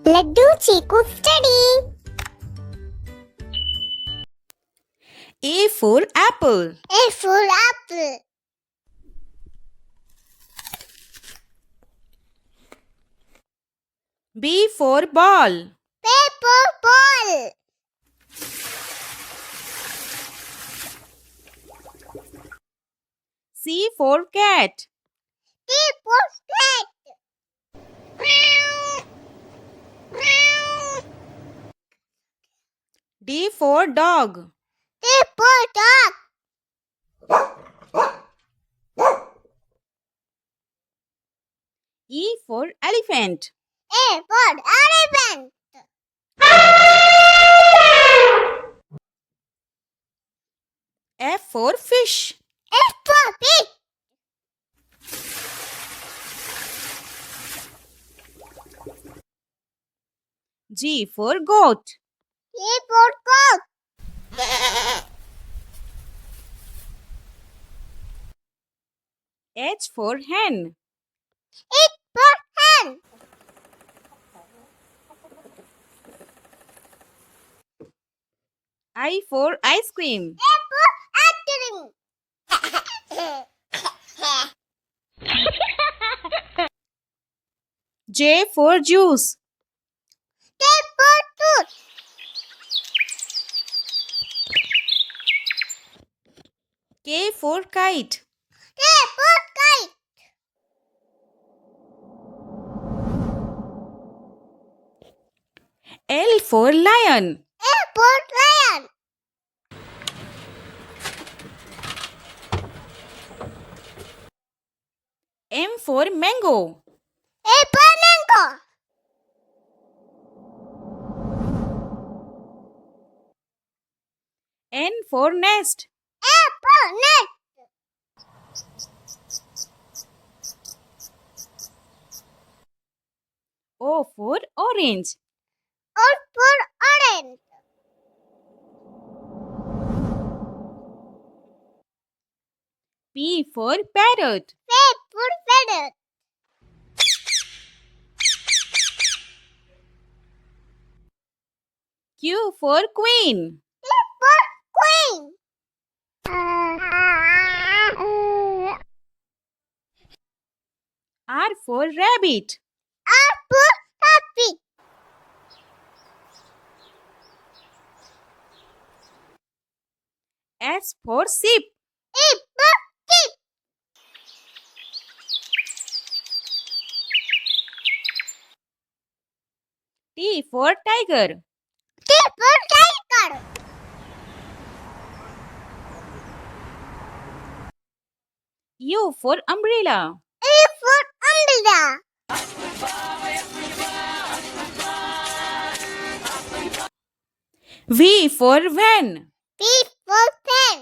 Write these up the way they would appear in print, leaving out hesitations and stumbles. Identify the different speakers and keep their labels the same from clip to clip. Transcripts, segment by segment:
Speaker 1: Laddu Chiku study.
Speaker 2: A for apple.
Speaker 1: A for apple.
Speaker 2: B for ball.
Speaker 1: Paper ball.
Speaker 2: C for cat.
Speaker 1: T for cat.
Speaker 2: D for dog.
Speaker 1: D for dog.
Speaker 2: E for elephant.
Speaker 1: A for elephant.
Speaker 2: F for fish.
Speaker 1: F for pig.
Speaker 2: G for goat.
Speaker 1: G for goat.
Speaker 2: H for hen.
Speaker 1: H for hen.
Speaker 2: I for ice cream.
Speaker 1: A for ice cream.
Speaker 2: J for juice.
Speaker 1: K for tooth.
Speaker 2: K for kite.
Speaker 1: K for kite.
Speaker 2: L for lion.
Speaker 1: L for lion.
Speaker 2: M for mango.
Speaker 1: A for mango.
Speaker 2: N for nest.
Speaker 1: A for net.
Speaker 2: O for orange.
Speaker 1: O for orange.
Speaker 2: P for parrot.
Speaker 1: P for feather.
Speaker 2: Q for queen.
Speaker 1: Q for queen.
Speaker 2: R for rabbit.
Speaker 1: R for rabbit.
Speaker 2: S for sheep.
Speaker 1: E for sheep.
Speaker 2: T for tiger.
Speaker 1: T for tiger.
Speaker 2: U for umbrella.
Speaker 1: E for umbrella.
Speaker 2: V for van.
Speaker 1: P for pen.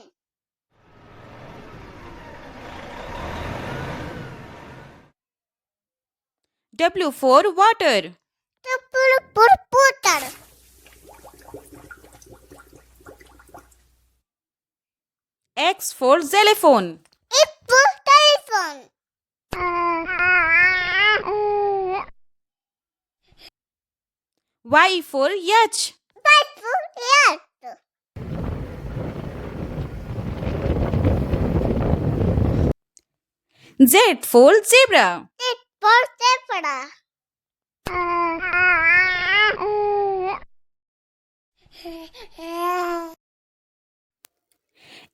Speaker 2: W for water.
Speaker 1: W for water.
Speaker 2: X for xylophone.
Speaker 1: F for telephone.
Speaker 2: Y for yacht.
Speaker 1: Y for yacht.
Speaker 2: Z for zebra.
Speaker 1: Z for zebra.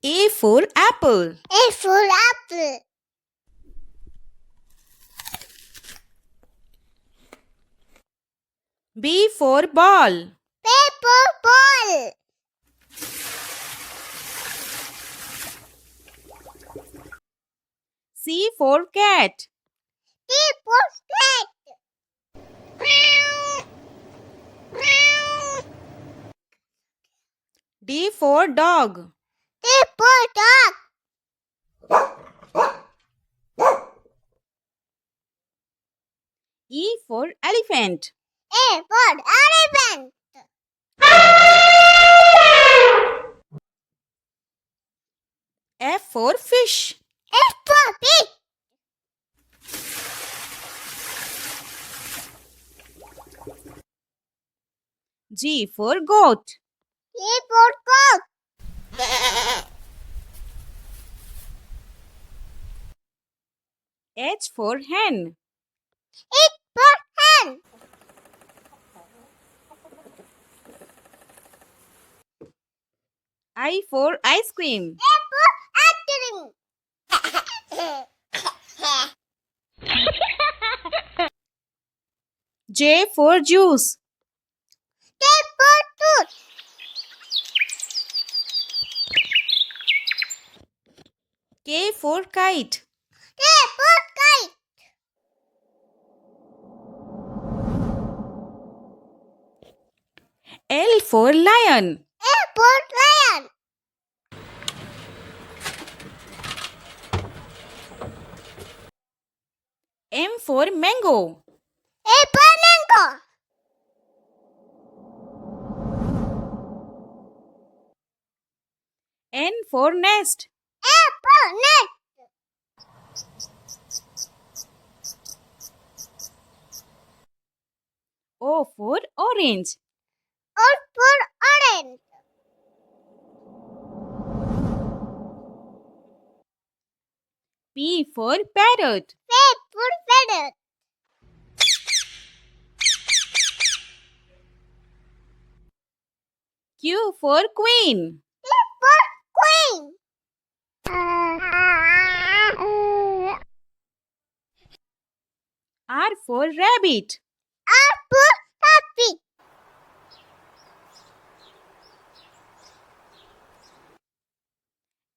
Speaker 2: A for apple.
Speaker 1: A for apple.
Speaker 2: B for ball.
Speaker 1: Paper ball.
Speaker 2: C for cat.
Speaker 1: T for cat.
Speaker 2: D for dog.
Speaker 1: D for dog.
Speaker 2: E for elephant.
Speaker 1: A for elephant.
Speaker 2: F for fish.
Speaker 1: F for pig.
Speaker 2: G for goat.
Speaker 1: G for goat.
Speaker 2: H for hen.
Speaker 1: H for hen.
Speaker 2: I for ice cream.
Speaker 1: A for ice cream.
Speaker 2: J for juice.
Speaker 1: K for tooth.
Speaker 2: K for kite.
Speaker 1: K for kite.
Speaker 2: L for lion.
Speaker 1: A for lion.
Speaker 2: M for mango.
Speaker 1: A for mango.
Speaker 2: N for nest.
Speaker 1: A for net.
Speaker 2: O for orange.
Speaker 1: O for orange.
Speaker 2: P for parrot.
Speaker 1: P for feather.
Speaker 2: Q for queen.
Speaker 1: Q for queen.
Speaker 2: R for rabbit.
Speaker 1: R for happy.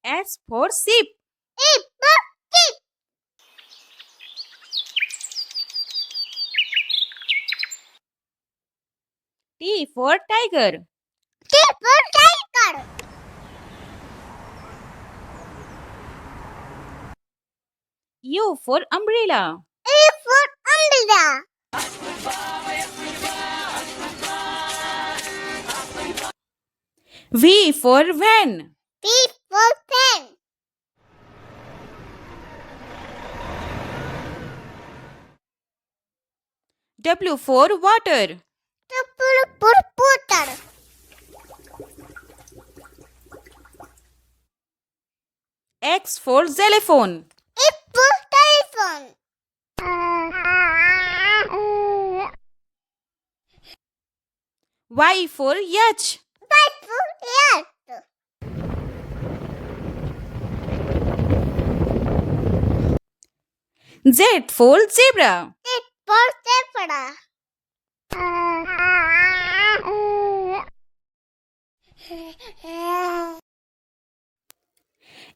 Speaker 2: S for sheep.
Speaker 1: E for sheep.
Speaker 2: T for tiger.
Speaker 1: T for tiger.
Speaker 2: U for umbrella.
Speaker 1: E for umbrella.
Speaker 2: V for van.
Speaker 1: P for pen.
Speaker 2: W for water.
Speaker 1: W for water.
Speaker 2: X for xylophone.
Speaker 1: E for telephone.
Speaker 2: Y for yacht.
Speaker 1: Y for yacht.
Speaker 2: Z for zebra.
Speaker 1: Z for zebra.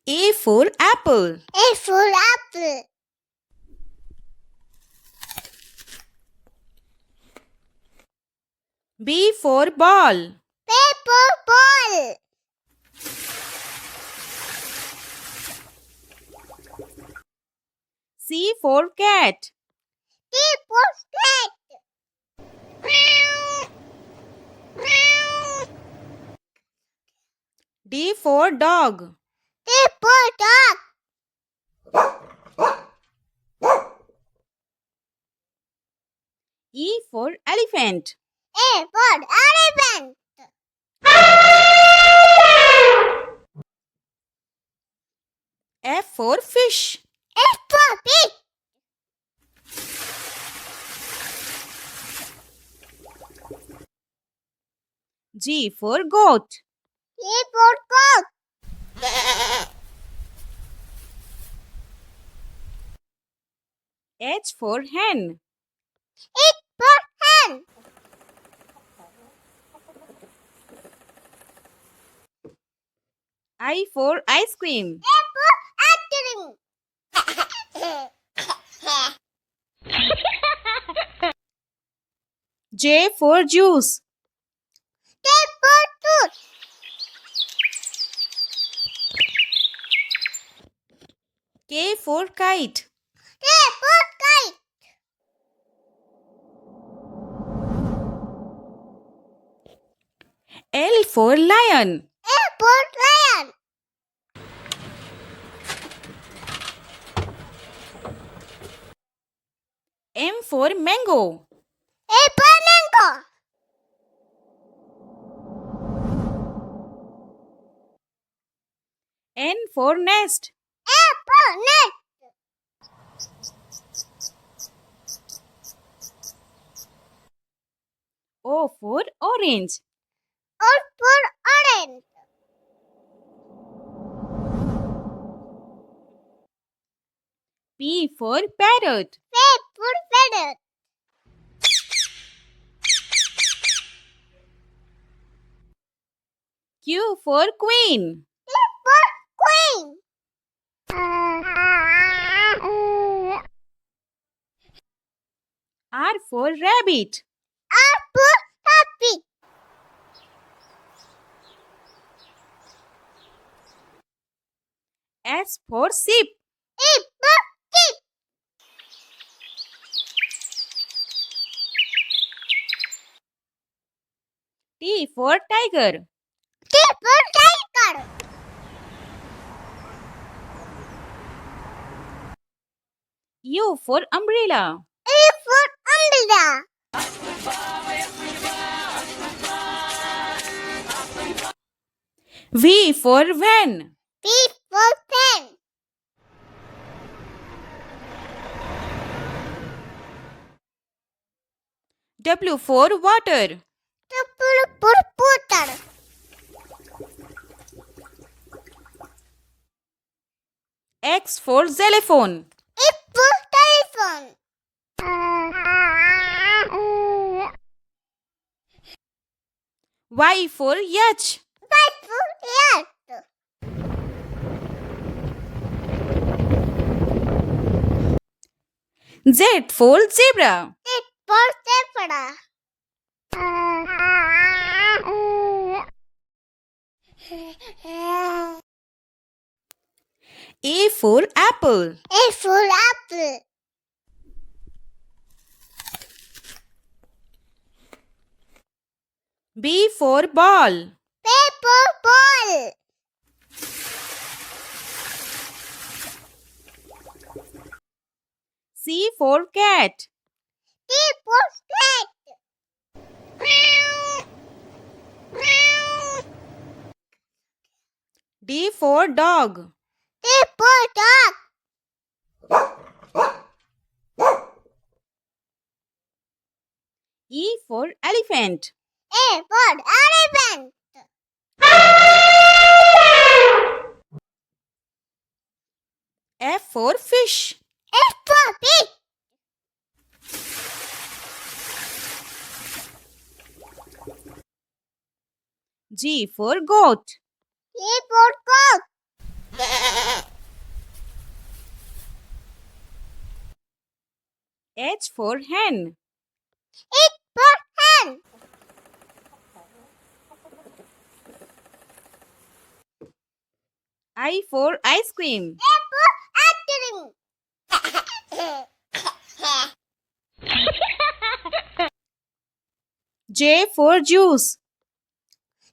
Speaker 2: A for apple.
Speaker 1: A for apple.
Speaker 2: B for ball.
Speaker 1: B for ball.
Speaker 2: C for cat.
Speaker 1: C for cat.
Speaker 2: D for dog.
Speaker 1: D for dog.
Speaker 2: E for elephant.
Speaker 1: A for elephant.
Speaker 2: F for fish.
Speaker 1: F for fish.
Speaker 2: G for goat.
Speaker 1: G for goat.
Speaker 2: H for hen.
Speaker 1: H for hen.
Speaker 2: I for ice cream.
Speaker 1: A for ice cream.
Speaker 2: J for juice.
Speaker 1: K for tooth.
Speaker 2: K for kite.
Speaker 1: K for kite.
Speaker 2: L for lion.
Speaker 1: L for lion.
Speaker 2: M for mango.
Speaker 1: A for mango.
Speaker 2: N for nest.
Speaker 1: A for net.
Speaker 2: O for orange.
Speaker 1: O for orange.
Speaker 2: P for parrot.
Speaker 1: P for feather.
Speaker 2: Q for queen.
Speaker 1: Q for queen.
Speaker 2: R for rabbit.
Speaker 1: R for rabbit.
Speaker 2: S for sheep.
Speaker 1: E for sheep.
Speaker 2: T for tiger.
Speaker 1: T for tiger.
Speaker 2: U for umbrella.
Speaker 1: E for umbrella.
Speaker 2: V for van.
Speaker 1: P for pen.
Speaker 2: W for water.
Speaker 1: W for water.
Speaker 2: X for xylophone.
Speaker 1: F for telephone.
Speaker 2: Y for yacht.
Speaker 1: Y for yacht.
Speaker 2: Z for zebra.
Speaker 1: Z for zebra.
Speaker 2: A for apple.
Speaker 1: A for apple.
Speaker 2: B for ball.
Speaker 1: B for ball.
Speaker 2: C for cat.
Speaker 1: D for cat.
Speaker 2: D for dog.
Speaker 1: D for dog.
Speaker 2: E for elephant.
Speaker 1: A for elephant.
Speaker 2: F for fish.
Speaker 1: F for pig.
Speaker 2: G for goat.
Speaker 1: G for goat.
Speaker 2: H for hen.
Speaker 1: H for hen.
Speaker 2: I for ice cream.
Speaker 1: A for ice cream.
Speaker 2: J for juice.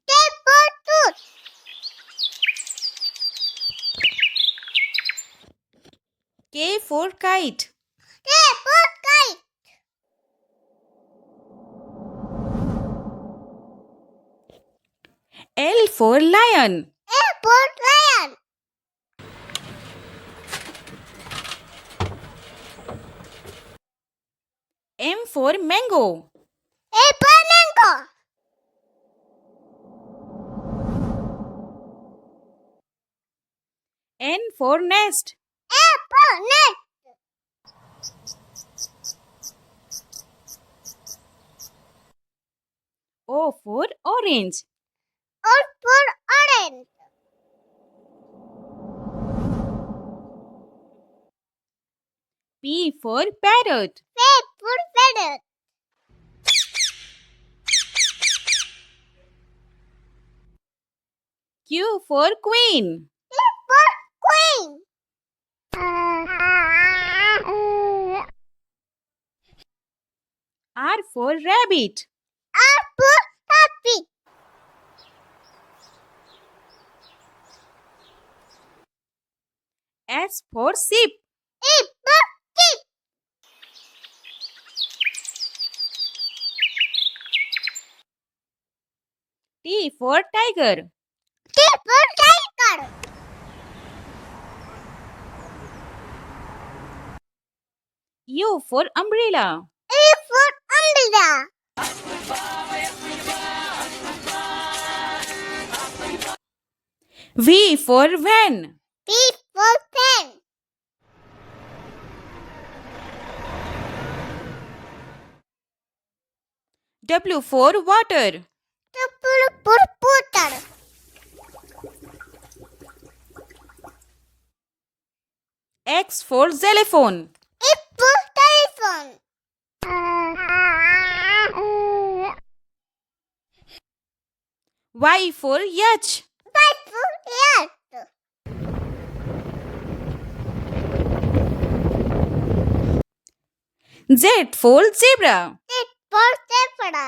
Speaker 1: T for tooth.
Speaker 2: K for kite.
Speaker 1: K for kite.
Speaker 2: L for lion.
Speaker 1: L for lion.
Speaker 2: M for mango.
Speaker 1: A for mango.
Speaker 2: N for nest.
Speaker 1: A for net.
Speaker 2: O for orange.
Speaker 1: O for orange.
Speaker 2: P for parrot.
Speaker 1: P for feather.
Speaker 2: Q for queen.
Speaker 1: Q for queen.
Speaker 2: R for rabbit.
Speaker 1: R for rabbit.
Speaker 2: S for sheep.
Speaker 1: E for sheep.
Speaker 2: T for tiger.
Speaker 1: T for tiger.
Speaker 2: U for umbrella.
Speaker 1: A for umbrella.
Speaker 2: V for van.
Speaker 1: P for pen.
Speaker 2: W for water.
Speaker 1: W for water.
Speaker 2: X for xylophone.
Speaker 1: F for telephone.
Speaker 2: Y for yacht.
Speaker 1: Y for yacht.
Speaker 2: Z for zebra.
Speaker 1: Z for zebra.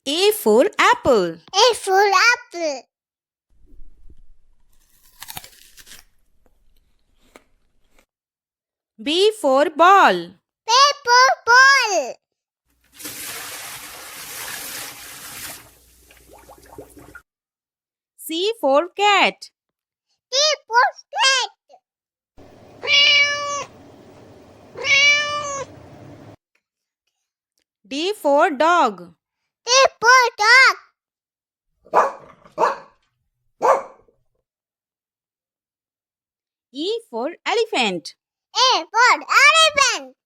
Speaker 2: A for apple.
Speaker 1: A for apple.
Speaker 2: B for ball.
Speaker 1: B for ball.
Speaker 2: C for cat.
Speaker 1: D for cat.
Speaker 2: D for dog.
Speaker 1: D for dog.
Speaker 2: E for elephant.
Speaker 1: A for elephant.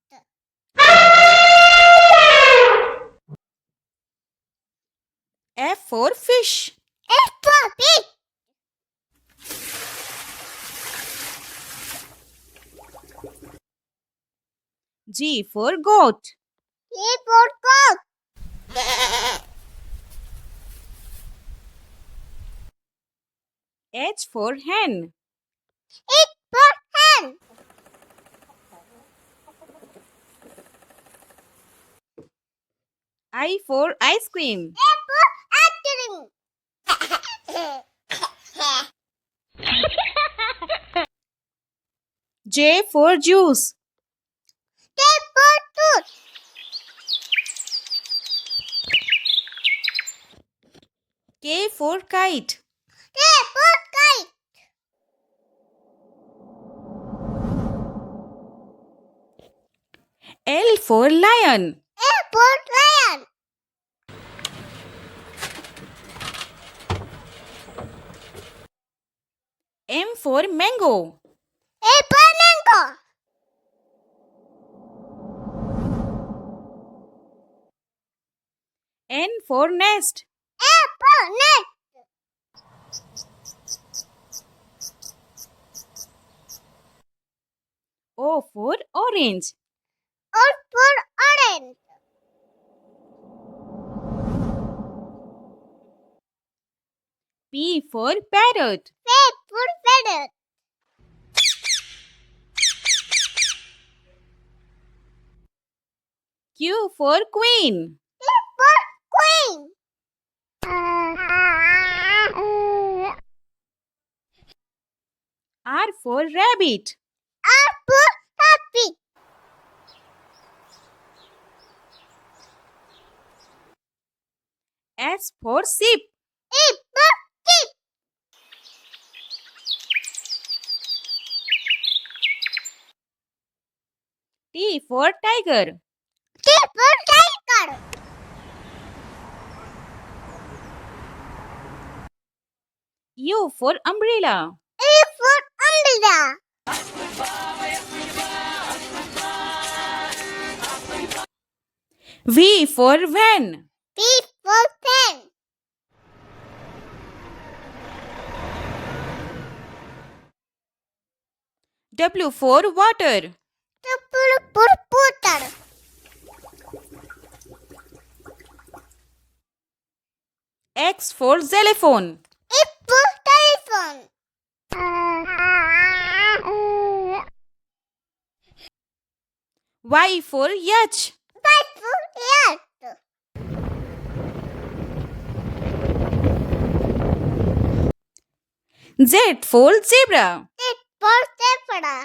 Speaker 2: F for fish.
Speaker 1: F for pig.
Speaker 2: G for goat.
Speaker 1: G for goat.
Speaker 2: H for hen.
Speaker 1: H for hen.
Speaker 2: I for ice cream.
Speaker 1: A for ice cream.
Speaker 2: J for juice.
Speaker 1: K for tooth.
Speaker 2: K for kite.
Speaker 1: K for kite.
Speaker 2: L for lion.
Speaker 1: A for lion.
Speaker 2: M for mango.
Speaker 1: A for mango.
Speaker 2: N for nest.
Speaker 1: A for net.
Speaker 2: O for orange.
Speaker 1: O for orange.
Speaker 2: P for parrot.
Speaker 1: P for feather.
Speaker 2: Q for queen.
Speaker 1: Q for queen.
Speaker 2: R for rabbit.
Speaker 1: R for rabbit.
Speaker 2: S for sheep.
Speaker 1: E for sheep.
Speaker 2: T for tiger.
Speaker 1: T for tiger.
Speaker 2: U for umbrella.
Speaker 1: E for umbrella.
Speaker 2: V for van.
Speaker 1: P for pen.
Speaker 2: W for water.
Speaker 1: W for water.
Speaker 2: X for xylophone.
Speaker 1: F for telephone.
Speaker 2: Y for yacht.
Speaker 1: Y for yacht.
Speaker 2: Z for zebra.
Speaker 1: Z for zebra.